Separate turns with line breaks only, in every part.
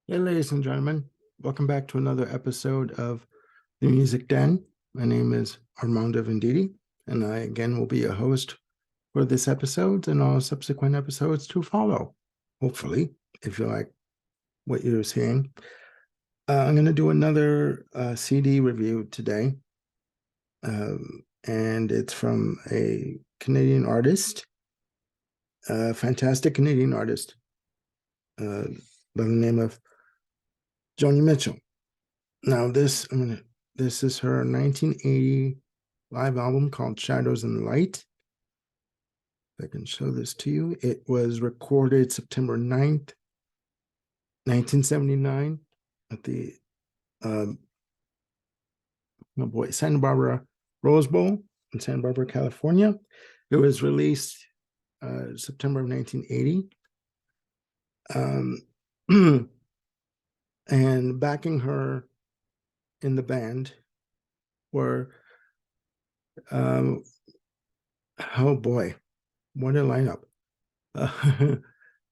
Hey, ladies and gentlemen, welcome back to another episode of The Music Den. My name is Armando Venditti, and I again will be a host for this episode and all subsequent episodes to follow. Hopefully, if you like what you're seeing, I'm going to do another CD review today, and it's from a Canadian artist, a fantastic Canadian artist by the name of Joni Mitchell. Now, this is her 1980 live album called Shadows and Light. If I can show this to you, it was recorded September 9th, 1979 at the Santa Barbara Rose Bowl in Santa Barbara, California. It was released September of 1980. And backing her in the band were, oh boy, what a lineup.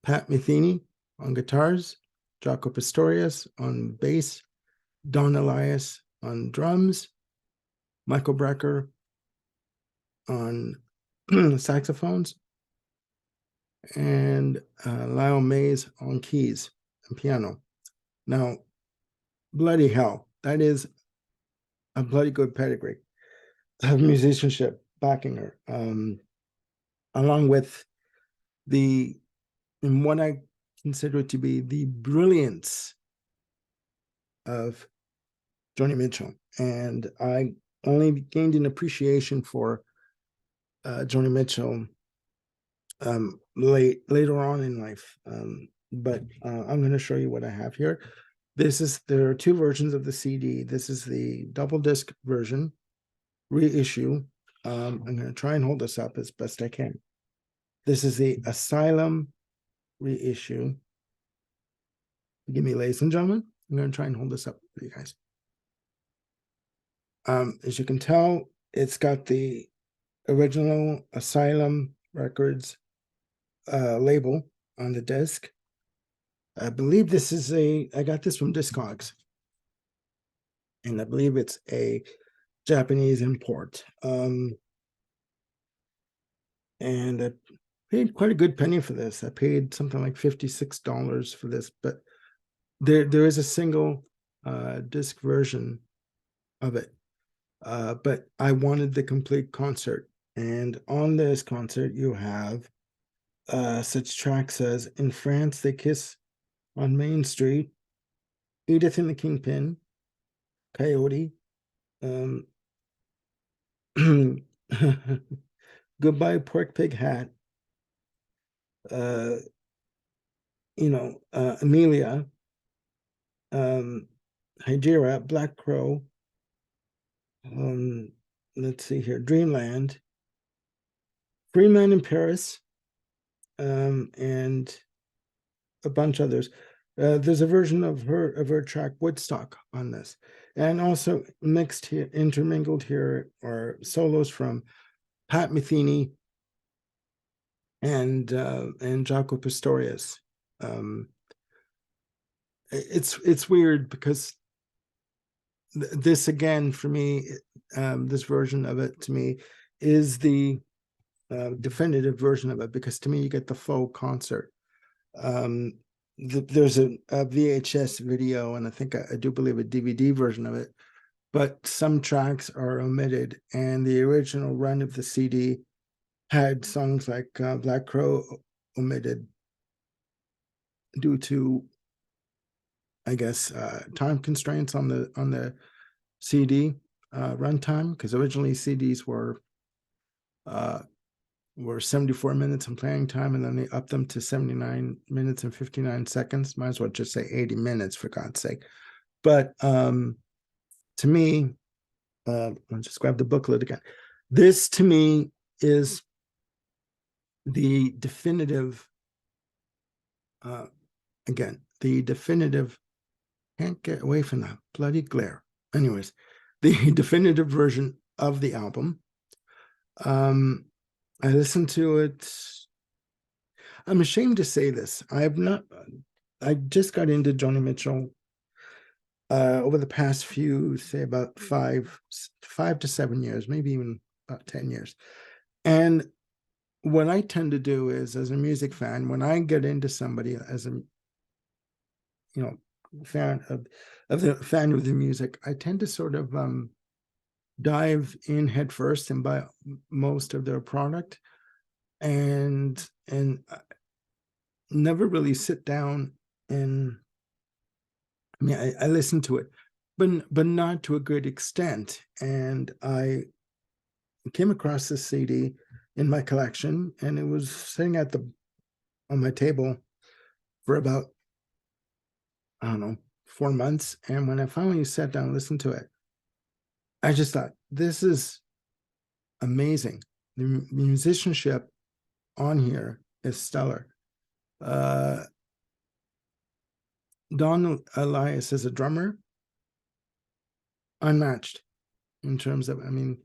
Pat Metheny on guitars, Jaco Pastorius on bass, Don Elias on drums, Michael Brecker on saxophones, and Lyle Mays on keys and piano. Now, bloody hell, that is a bloody good pedigree of musicianship backing her, along with in what I consider to be the brilliance of Joni Mitchell. And I only gained an appreciation for Joni Mitchell later on in life. But I'm going to show you what I have here. There are two versions of the CD. This is the double disc version, reissue. I'm going to try and hold this up as best I can. This is the Asylum reissue. Forgive me, ladies and gentlemen. I'm going to try and hold this up for you guys. As you can tell, it's got the original Asylum Records label on the disc. I believe this is I got this from Discogs, and I believe it's a Japanese import. And I paid quite a good penny for this. I paid something like $56 for this, but there is a single disc version of it. But I wanted the complete concert. And on this concert, you have such tracks as In France, They Kiss on Main Street, Edith and the Kingpin, Coyote, Goodbye Pork Pig Hat, Amelia, Hydera, Black Crow, let's see here, Dreamland, Free Man in Paris, and a bunch others. There's a version of her track Woodstock on this, and also mixed here, intermingled here, are solos from Pat Metheny and Jaco Pastorius. It's weird because this again for me, this version of it to me is the definitive version of it, because to me you get the full concert. There's a VHS video, and I think I do believe a DVD version of it, but some tracks are omitted, and the original run of the CD had songs like Black Crow omitted due to, I guess, time constraints on the CD runtime, because originally CDs were 74 minutes in playing time, and then they upped them to 79 minutes and 59 seconds. Might as well just say 80 minutes, for God's sake. But to me, I'll just grab the booklet again. This, to me, is the definitive, can't get away from that bloody glare. Anyways, the definitive version of the album. I listened to it. I'm ashamed to say this. I have not I just got into Joni Mitchell over the past few, say about 5 to 7 years, maybe even about 10 years. And what I tend to do is, as a music fan, when I get into somebody as a fan of the music, I tend to sort of dive in head first and buy most of their product, and never really sit down and I listen to it, but not to a good extent. And I came across this CD in my collection, and it was sitting on my table for about, I don't know, 4 months. And when I finally sat down and listened to it, I just thought, this is amazing. The musicianship on here is stellar. Don Elias as a drummer, unmatched in terms of, I mean,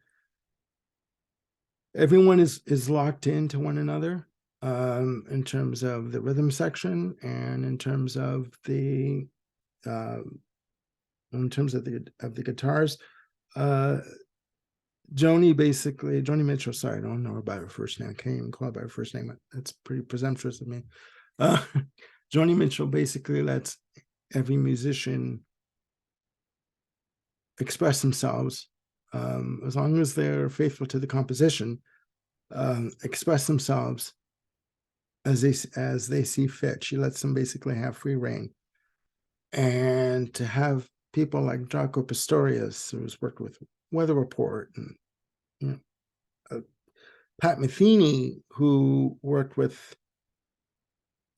everyone is locked into one another in terms of the rhythm section, and in terms of the guitars. Joni Mitchell, sorry, I don't know her by her first name. I can't even call her by her first name. That's pretty presumptuous of me. Joni Mitchell basically lets every musician express themselves, as long as they're faithful to the composition, express themselves as they see fit. She lets them basically have free reign. And to have people like Jaco Pastorius, who's worked with Weather Report, and Pat Metheny, who worked with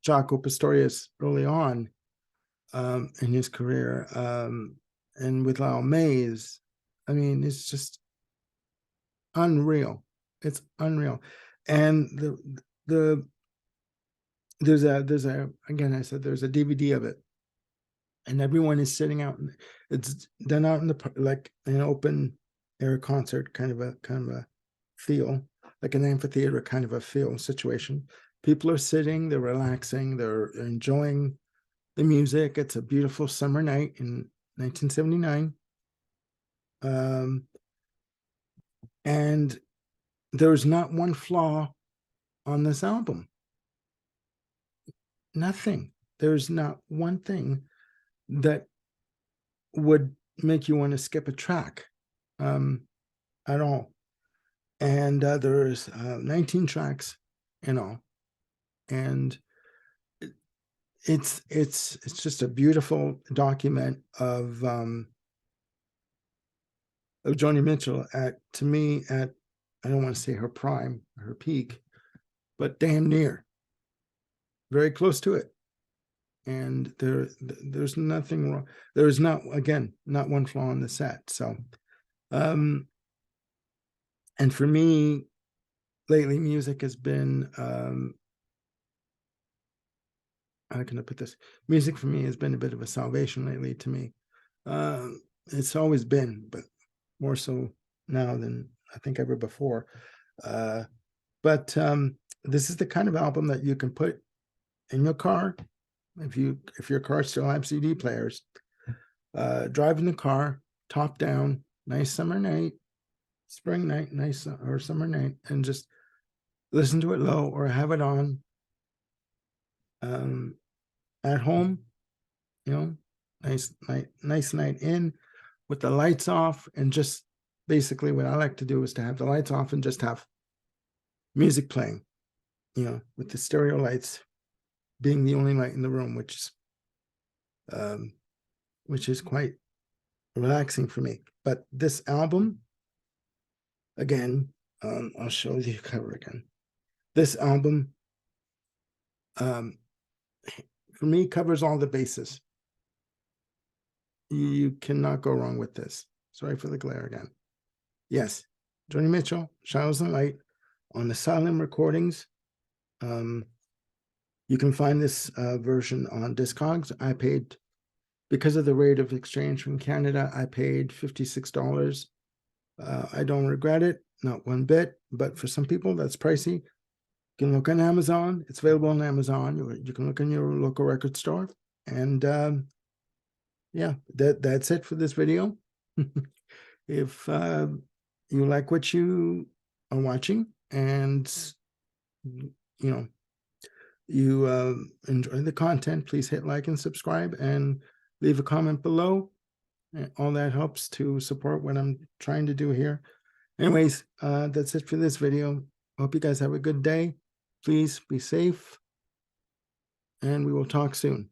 Jaco Pastorius early on in his career, and with Lyle Mays. I mean, it's just unreal. It's unreal. And there's a again, I said there's a DVD of it, and everyone is sitting out. It's done out in the, like an open air concert kind of a feel, like an amphitheater kind of a feel situation. People are sitting, they're relaxing, they're enjoying the music. It's a beautiful summer night in 1979. And there's not one flaw on this album. Nothing. There's not one thing that would make you want to skip a track at all. And there's 19 tracks in all. And it's just a beautiful document of Joni Mitchell to me, I don't want to say her prime, her peak, but damn near, very close to it. And there's nothing wrong. There's not one flaw in the set. So, and for me, lately, music has been, how can I put this? Music for me has been a bit of a salvation lately to me. It's always been, but more so now than I think ever before. But this is the kind of album that you can put in your car, if your car still has CD players. Drive in the car, top down, nice summer night, spring night, nice or summer night, and just listen to it low or have it on. At home, nice night in with the lights off, and just basically what I like to do is to have the lights off and just have music playing, with the stereo lights being the only light in the room, which is quite relaxing for me. But this album, again, I'll show you the cover again. This album, for me, covers all the bases. You cannot go wrong with this. Sorry for the glare again. Yes, Joni Mitchell, Shadows and Light on Asylum Recordings. You can find this version on Discogs. I paid, because of the rate of exchange from Canada, I paid $56. I don't regret it, not one bit, but for some people that's pricey. You can look on Amazon. It's available on Amazon. You can look in your local record store. And yeah, that's it for this video. If you like what you are watching, and you know you enjoy the content, please hit like and subscribe and leave a comment below. All that helps to support what I'm trying to do here. Anyways, that's it for this video. Hope you guys have a good day. Please be safe, and we will talk soon.